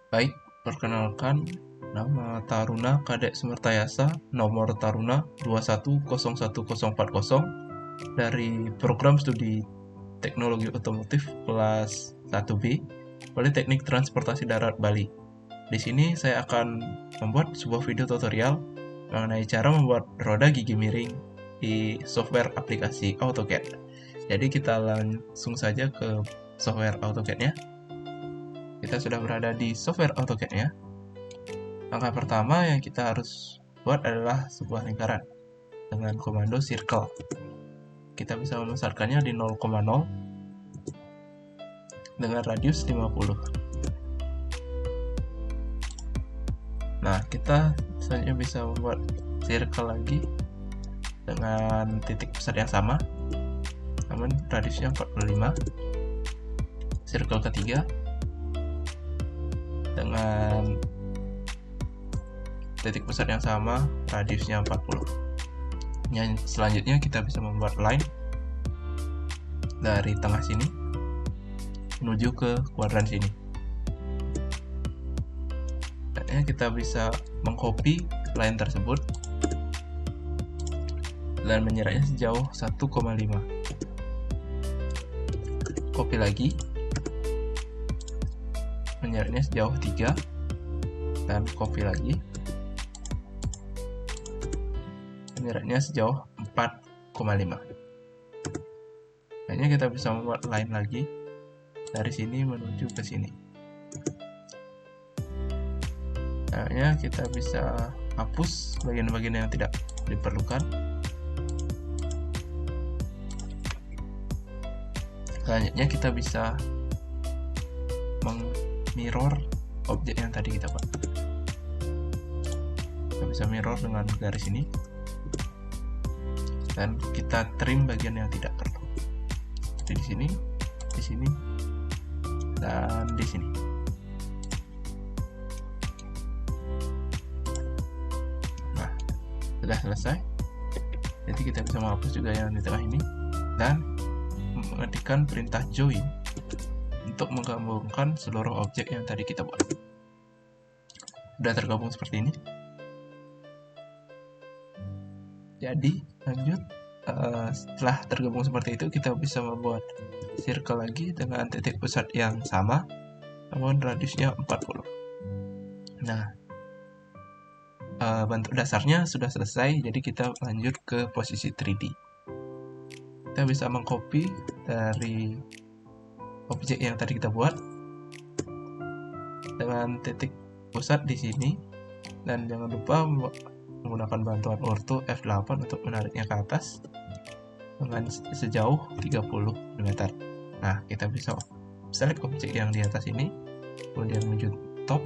Baik, perkenalkan, nama Taruna Kadek Semertayasa, nomor Taruna 2101040 dari Program Studi Teknologi Otomotif kelas 1B, Politeknik Transportasi Darat Bali. Di sini saya akan membuat sebuah video tutorial mengenai cara membuat roda gigi miring di software aplikasi AutoCAD. Jadi kita langsung saja ke software AutoCAD-nya. Kita sudah berada di software AutoCAD-nya. Langkah pertama yang kita harus buat adalah sebuah lingkaran dengan komando circle. Kita bisa membesarkannya di 0,0 dengan radius 50. Nah, kita selanjutnya bisa membuat circle lagi dengan titik pusat yang sama, namun radiusnya 45. Circle ketiga dengan titik pusat yang sama, radiusnya 40. Yang selanjutnya kita bisa membuat line dari tengah sini menuju ke kuadran sini. Dan kita bisa mengcopy line tersebut dan menyerahnya sejauh 1,5. Copy lagi, menyerahnya sejauh 3, dan copy lagi, menyerahnya sejauh 4,5. Akhirnya kita bisa membuat line lagi dari sini menuju ke sini. Akhirnya kita bisa hapus bagian-bagian yang tidak diperlukan. Selanjutnya kita bisa mirror objek yang tadi kita buat. Kita bisa mirror dengan garis ini dan kita trim bagian yang tidak perlu. Seperti di sini, dan di sini. Nah, sudah selesai. Jadi kita bisa menghapus juga yang di tengah ini dan mengetikkan perintah join untuk menggabungkan seluruh objek yang tadi kita buat. Sudah tergabung seperti ini. Jadi lanjut, setelah tergabung seperti itu, kita bisa membuat circle lagi dengan titik pusat yang sama, namun radiusnya 40. Nah, bentuk dasarnya sudah selesai, jadi kita lanjut ke posisi 3D. Kita bisa mengcopy dari objek yang tadi kita buat dengan titik pusat di sini, dan jangan lupa menggunakan bantuan orto F8 untuk menariknya ke atas dengan sejauh 30 mm. Nah, kita bisa select objek yang di atas ini, kemudian menuju top,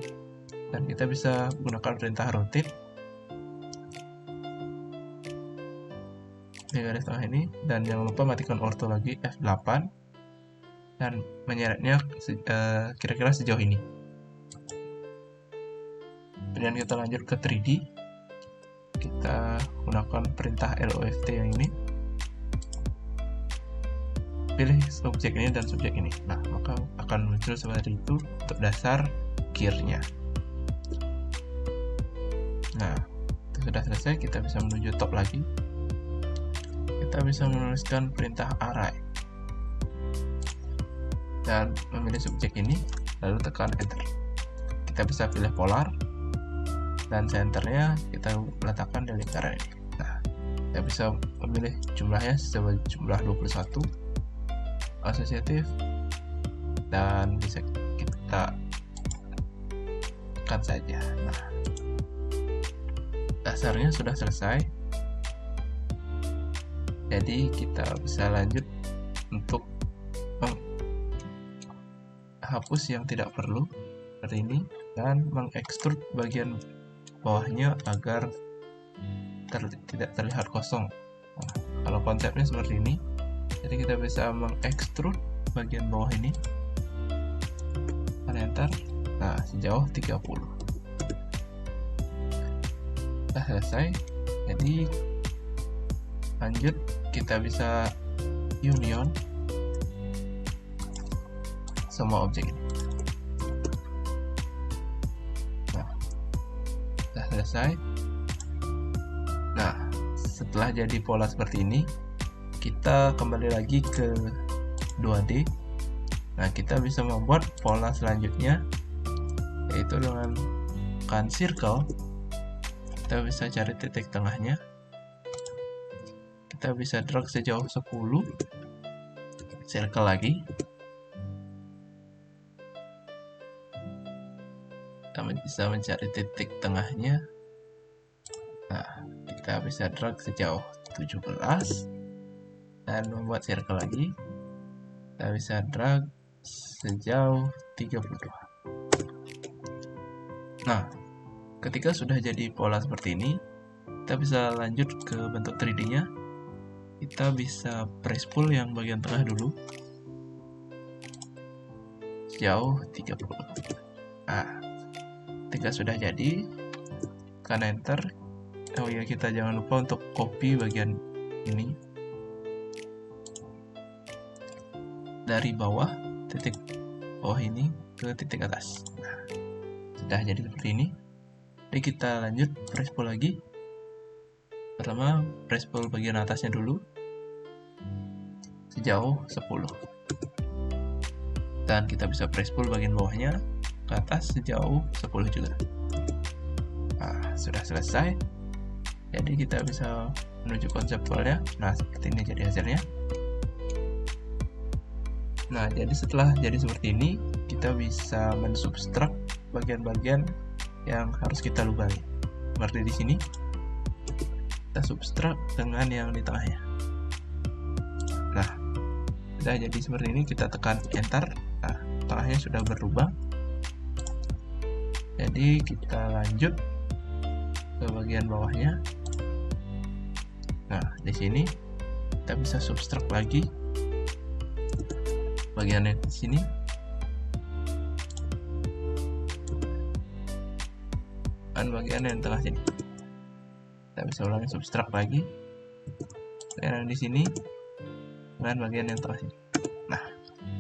dan kita bisa menggunakan perintah rotate di garis tengah ini, dan jangan lupa matikan orto lagi F8 dan menyeretnya kira-kira sejauh ini. Kemudian kita lanjut ke 3D. Kita gunakan perintah LOFT yang ini. Pilih objek ini dan subjek ini. Nah, maka akan muncul seperti itu untuk dasar gearnya. Nah, itu sudah selesai. Kita bisa menuju top lagi. Kita bisa menuliskan perintah array dan memilih subjek ini, lalu tekan enter. Kita bisa pilih polar dan centernya kita letakkan di lingkaran ini. Nah, kita bisa memilih jumlahnya sebagai jumlah 21, asosiatif, dan bisa kita tekan saja. Nah, dasarnya sudah selesai, jadi kita bisa lanjut untuk menghapus yang tidak perlu seperti ini dan mengekstrud bagian bawahnya agar tidak terlihat kosong. Nah, kalau konsepnya seperti ini, jadi kita bisa mengekstrud bagian bawah ini, enter. Nah, sejauh 30. Sudah selesai. Jadi lanjut, kita bisa union semua objek ini. selesai. Nah, setelah jadi pola seperti ini, kita kembali lagi ke 2D. Nah, kita bisa membuat pola selanjutnya, yaitu dengan kan circle. Kita bisa cari titik tengahnya. Kita bisa drag sejauh 10, circle lagi. Kita bisa mencari titik tengahnya. Nah, kita bisa drag sejauh 17 dan membuat circle lagi. Kita bisa drag sejauh 32. Nah, ketika sudah jadi pola seperti ini, kita bisa lanjut ke bentuk 3D-nya. Kita bisa press pull yang bagian tengah dulu sejauh 30. Nah, ketika sudah jadi, tekan enter. Oh ya, kita jangan lupa untuk copy bagian ini dari bawah, titik bawah ini ke titik atas. Nah, sudah jadi seperti ini. Jadi kita lanjut press pull lagi. Pertama, press pull bagian atasnya dulu sejauh 10. Dan kita bisa press pull bagian bawahnya ke atas sejauh 10 juga. Nah, sudah selesai. Jadi kita bisa menuju konseptualnya. Nah, seperti ini jadi hasilnya. Nah, jadi setelah jadi seperti ini, kita bisa mensubstrak bagian-bagian yang harus kita lubangi. Seperti di sini, kita substrak dengan yang di tengahnya. Nah, sudah jadi seperti ini, kita tekan enter. Nah, tengahnya sudah berlubang. Jadi kita lanjut ke bagian bawahnya. Nah, di sini kita bisa substrak lagi bagian yang di sini. Dan bagian yang tengah sini. Kita bisa ulangi substrak lagi bagian yang di sini dan bagian yang tengah sini. Nah,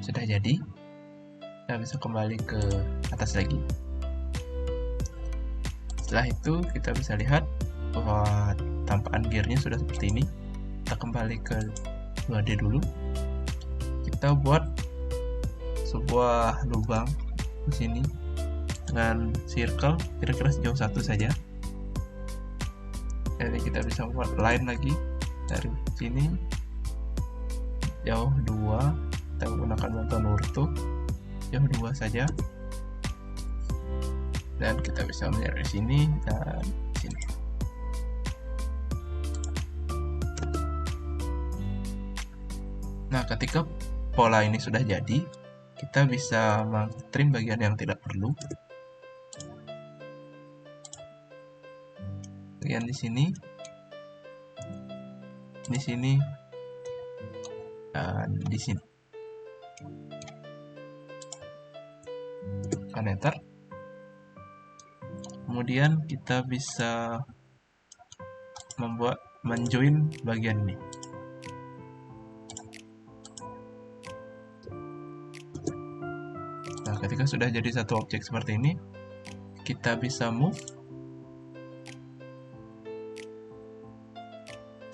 sudah jadi. Kita bisa kembali ke atas lagi. Setelah itu kita bisa lihat bahwa tampakan gearnya sudah seperti ini. Kita kembali ke 2D dulu. Kita buat sebuah lubang di sini dengan circle kira-kira sejauh 1 saja. Jadi kita bisa buat line lagi dari sini jauh 2. Kita menggunakan bantuan ortho jauh 2 saja. Dan kita bisa melihat di sini dan sini. Nah, ketika pola ini sudah jadi, kita bisa trim bagian yang tidak perlu. Bagian di sini, dan di sini. Tekan enter. Kemudian kita bisa menjoin bagian ini. Nah, ketika sudah jadi satu objek seperti ini, kita bisa move,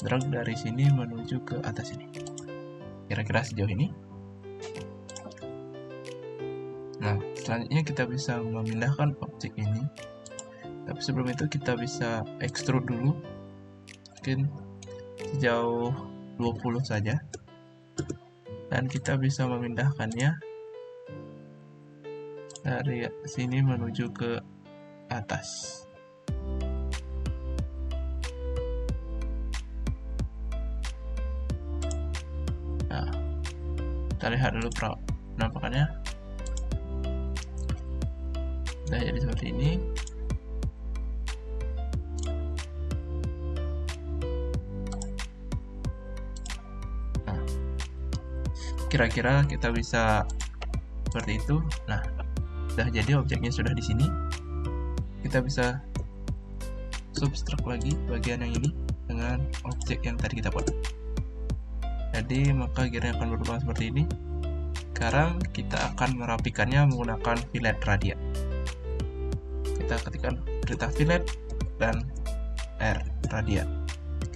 drag dari sini menuju ke atas ini. Kira-kira sejauh ini. Nah, selanjutnya kita bisa memindahkan objek ini. Tapi sebelum itu kita bisa extrude dulu. Mungkin sejauh 20 saja. Dan kita bisa memindahkannya dari sini menuju ke atas. Nah, kita lihat dulu penampakannya. Nah, jadi seperti ini. Nah, kira-kira kita bisa seperti itu. Nah, sudah jadi objeknya sudah di sini. Kita bisa subtract lagi bagian yang ini dengan objek yang tadi kita buat. Jadi maka gearnya akan berubah seperti ini. Sekarang kita akan merapikannya menggunakan fillet radial. Kita ketikkan perintah fillet, dan R radian.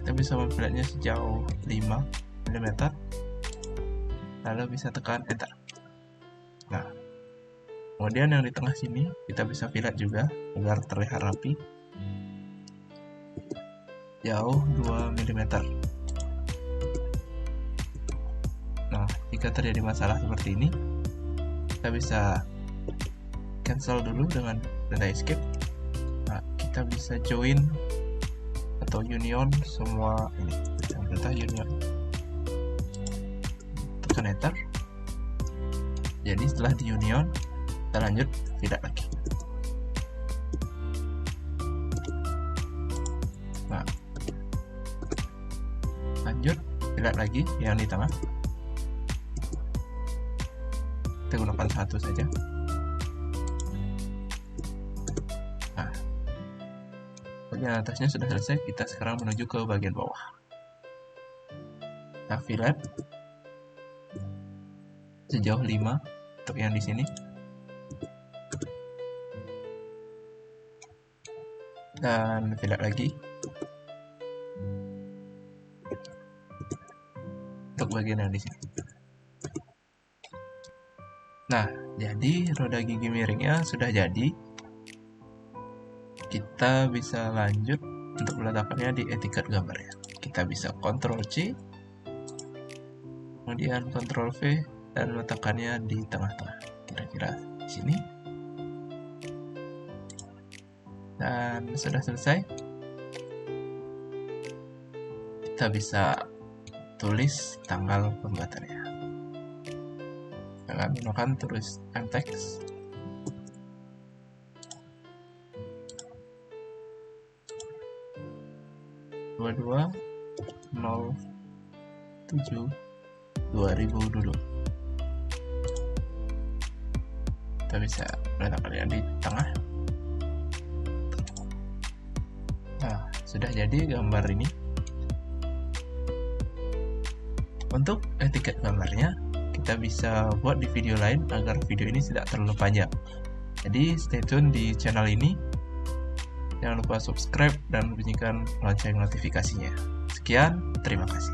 Kita bisa memfilletnya sejauh 5 mm, lalu bisa tekan enter. Nah, kemudian yang di tengah sini kita bisa fillet juga agar terlihat rapi, jauh 2 mm. Nah, jika terjadi masalah seperti ini, kita bisa cancel dulu dengan data escape. Nah, kita bisa join atau union semua ini, yang data union, tekan enter. Jadi setelah di union, kita lanjut fillet lagi. Nah, lanjut fillet lagi yang di tengah. Kita gunakan satu saja. Nah, bagian atasnya sudah selesai. Kita sekarang menuju ke bagian bawah. Kita fillet sejauh 5 untuk yang di sini. Dan fillet lagi untuk bagian yang di sini. Nah, jadi roda gigi miringnya sudah jadi. Kita bisa lanjut untuk meletakkannya di etiket gambarnya. Kita bisa Ctrl C, kemudian Ctrl V, dan meletakkannya di tengah-tengah, kira-kira di sini. Dan sudah selesai. Kita bisa tulis tanggal pembuatannya dengan menggunakan tulis MText. dua 07/2000 dulu. Kita bisa meletakkannya di tengah. Nah, sudah jadi gambar ini. Untuk etiket gambarnya, kita bisa buat di video lain agar video ini tidak terlalu panjang. Jadi stay tune di channel ini. Jangan lupa subscribe dan bunyikan lonceng notifikasinya. Sekian, terima kasih.